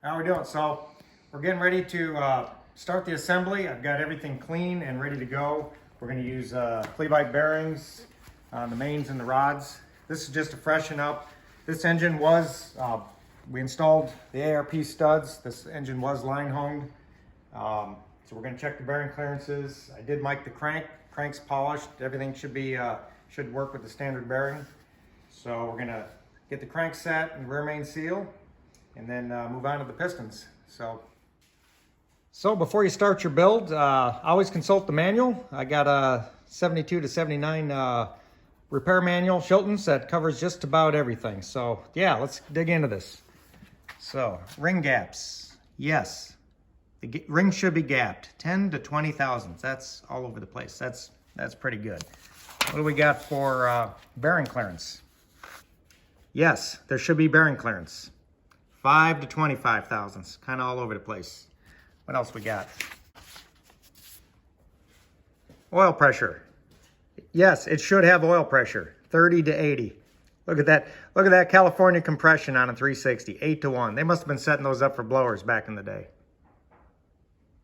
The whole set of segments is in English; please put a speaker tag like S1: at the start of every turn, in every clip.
S1: How we doing? So we're getting ready to start the assembly. I've got everything clean and ready to go. We're going to use Clevite bearings on the mains and the rods. This is just to freshen up. This engine was, we installed the ARP studs. This engine was line honed. So we're going to check the bearing clearances. I did mic the crank's polished. Everything should work with the standard bearing. So we're going to get the crank set and rear main seal, and then move on to the pistons. So before you start your build, always consult the manual. I got a 72 to 79 repair manual, Shilton's, that covers just about everything. So yeah, let's dig into this. So ring gaps, yes. The ring should be gapped, 10 to 20 thousandths. That's all over the place. That's pretty good. What do we got for bearing clearance? Yes, there should be bearing clearance. 5 to 25 thousandths, kind of all over the place. What else we got? Oil pressure. Yes, it should have oil pressure, 30 to 80. Look at that. Look at that California compression on a 360, 8 to 1. They must have been setting those up for blowers back in the day.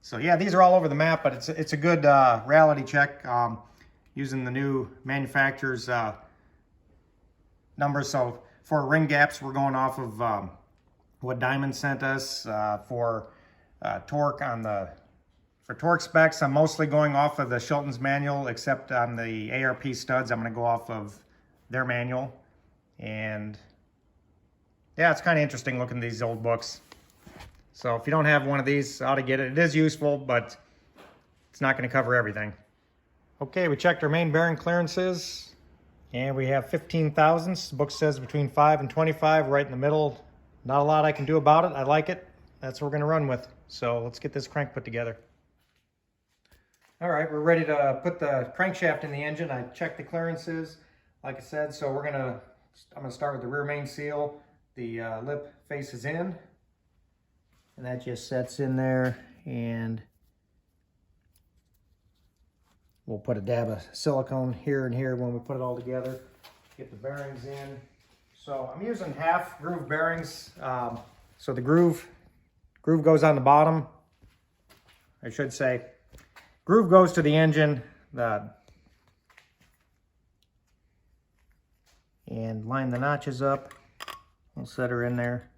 S1: So yeah, these are all over the map, but it's a good reality check using the new manufacturer's numbers. So for ring gaps, we're going off of what Diamond sent us. For torque for torque specs, I'm mostly going off of the Shilton's manual, except on the ARP studs, I'm going to go off of their manual. And yeah, it's kind of interesting looking at these old books. So if you don't have one of these, ought to get it. It is useful, but it's not going to cover everything. Okay, we checked our main bearing clearances, and we have 15 thousandths. The book says between 5 and 25, right in the middle. Not a lot I can do about it. I like it. That's what we're going to run with. So let's get this crank put together. All right, we're ready to put the crankshaft in the engine. I checked the clearances, like I said. So I'm going to start with the rear main seal. The lip faces in, and that just sets in there. And we'll put a dab of silicone here and here when we put it all together. Get the bearings in. So I'm using half groove bearings. So the groove goes on the bottom. I should say, groove goes to the engine. And line the notches up. We'll set her in there.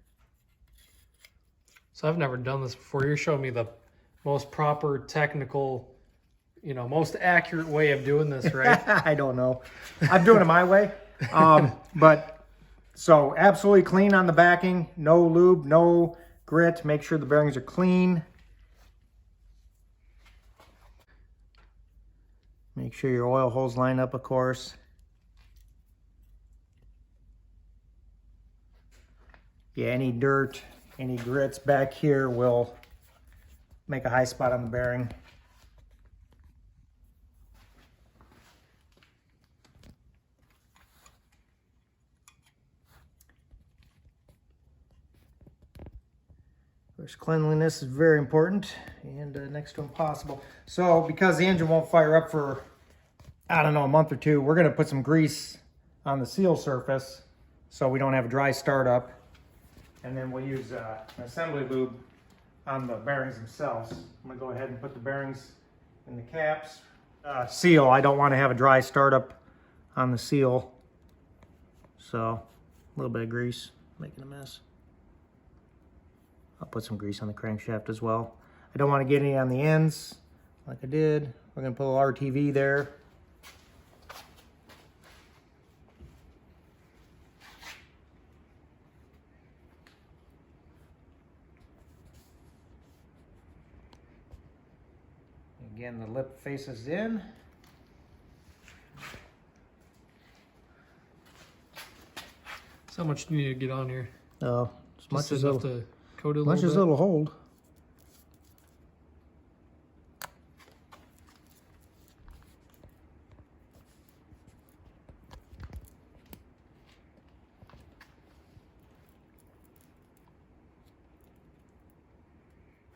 S2: So I've never done this before. You're showing me the most proper, technical, most accurate way of doing this, right?
S1: I don't know. I'm doing it my way. So absolutely clean on the backing. No lube, no grit. Make sure the bearings are clean. Make sure your oil holes line up, of course. Yeah, any dirt, any grits back here will make a high spot on the bearing. Of course, cleanliness is very important and next to impossible. So because the engine won't fire up for, I don't know, a month or two, we're going to put some grease on the seal surface so we don't have a dry startup. And then we'll use an assembly lube on the bearings themselves. I'm going to go ahead and put the bearings in the caps. Seal, I don't want to have a dry startup on the seal. So a little bit of grease, making a mess. I'll put some grease on the crankshaft as well. I don't want to get any on the ends like I did. We're going to put a little RTV there. Again, the lip faces in.
S2: So how much do you need to get on here?
S1: Oh, as much as
S2: enough to coat it a little bit?
S1: it'll hold.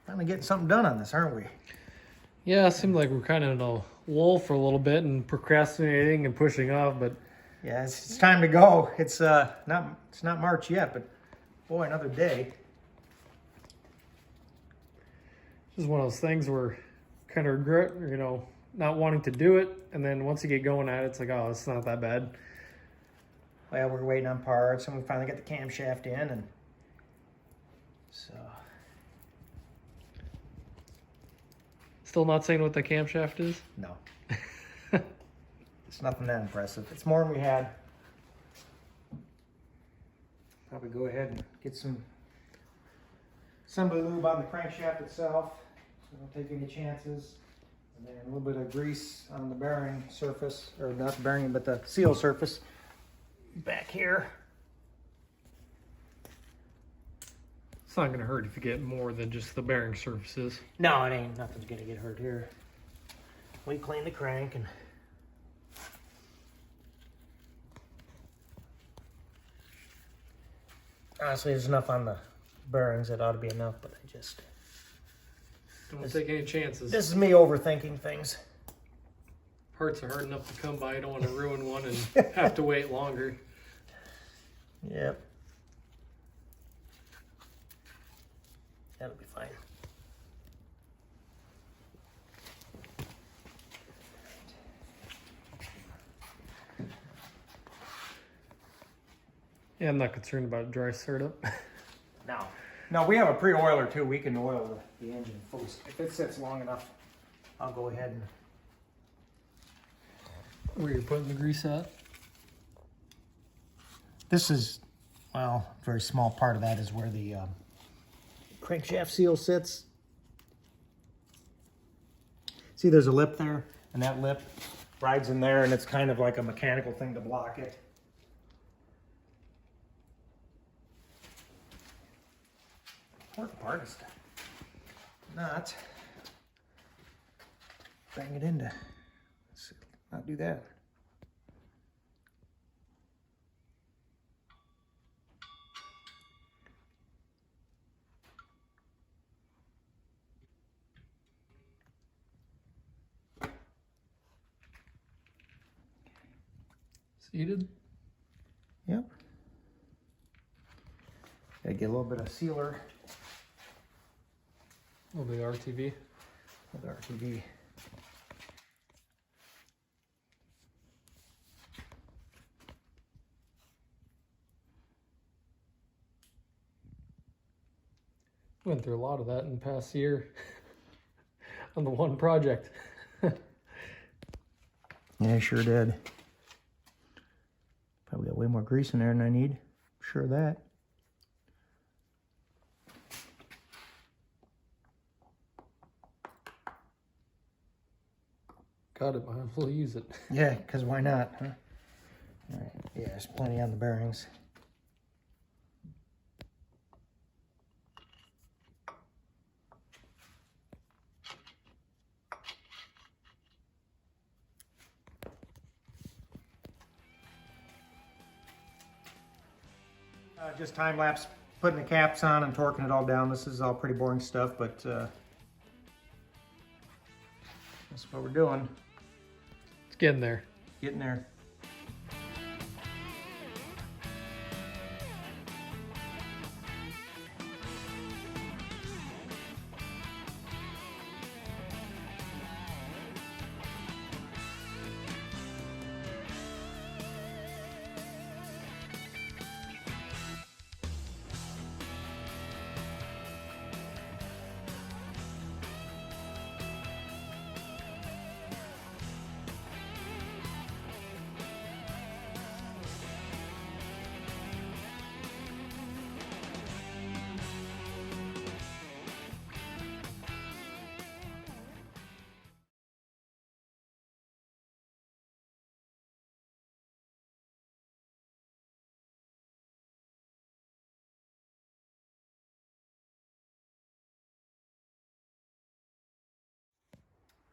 S1: Finally getting something done on this, aren't we?
S2: Yeah, it seemed like we're kind of in a lull for a little bit and procrastinating and pushing off, but
S1: Yeah, it's time to go. It's not March yet, but boy, another day.
S2: This is one of those things where kind of regret, you know, not wanting to do it, and then once you get going at it, it's like, oh, it's not that bad.
S1: Well, we're waiting on parts, and we finally got the camshaft in, and so.
S2: Still not saying what the camshaft is?
S1: No. It's nothing that impressive. It's more than we had. Probably go ahead and get some assembly lube on the crankshaft itself, so don't take any chances. And then a little bit of grease on the bearing surface, or not the bearing, but the seal surface back here.
S2: It's not gonna hurt if you get more than just the bearing surfaces.
S1: No, it ain't. Nothing's gonna get hurt here. We clean the crank and honestly, there's enough on the bearings that ought to be enough, but I just
S2: Don't take any chances.
S1: this is me overthinking things.
S2: Parts are hard enough to come by. You don't want to ruin one and have to wait longer.
S1: Yep. That'll be fine.
S2: Yeah, I'm not concerned about dry startup.
S1: No. No, we have a pre-oiler too. We can oil the engine fully. If it sits long enough, I'll go ahead and
S2: Where you're putting the grease at?
S1: this is, well, a very small part of that is where the crankshaft seal sits. See, there's a lip there, and that lip rides in there, and it's kind of like a mechanical thing to block it. Important part is to not bang it into. Let's not do that.
S2: Seated?
S1: Yep. Gotta get a little bit of sealer
S2: A little bit of RTV.
S1: with RTV.
S2: Went through a lot of that in the past year on the one project.
S1: Yeah, I sure did. Probably got way more grease in there than I need. Sure of that.
S2: Got it, might as well use it.
S1: Yeah, because why not, huh? All right. Yeah, there's plenty on the bearings. Just time lapse, putting the caps on and torquing it all down. This is all pretty boring stuff, but that's what we're doing.
S2: It's getting there.
S1: Getting there.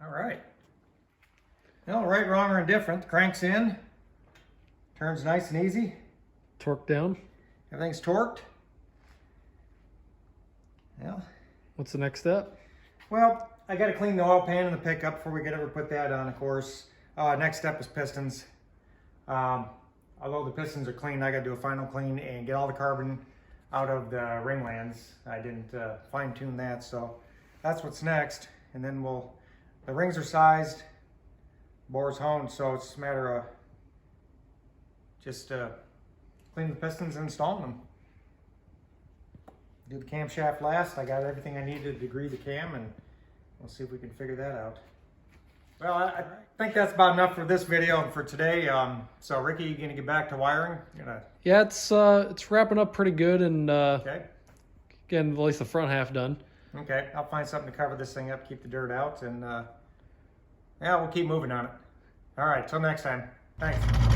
S1: All right. Well, right, wrong, or indifferent. The crank's in. Turns nice and easy.
S2: Torque down.
S1: Everything's torqued. Well,
S2: What's the next step?
S1: I got to clean the oil pan and the pickup before we could ever put that on, of course. Next step is pistons. Although the pistons are clean, I got to do a final clean and get all the carbon out of the ringlands. I didn't fine tune that, so that's what's next. And then the rings are sized, bore's honed, so it's a matter of just cleaning the pistons and installing them. Do the camshaft last. I got everything I needed to degree the cam, and we'll see if we can figure that out. Well, I think that's about enough for this video and for today. So Ricky, you gonna get back to wiring?
S2: Yeah, it's wrapping up pretty good, and
S1: Okay.
S2: getting at least the front half done.
S1: Okay, I'll find something to cover this thing up, keep the dirt out, and yeah, we'll keep moving on it. All right, till next time. Thanks.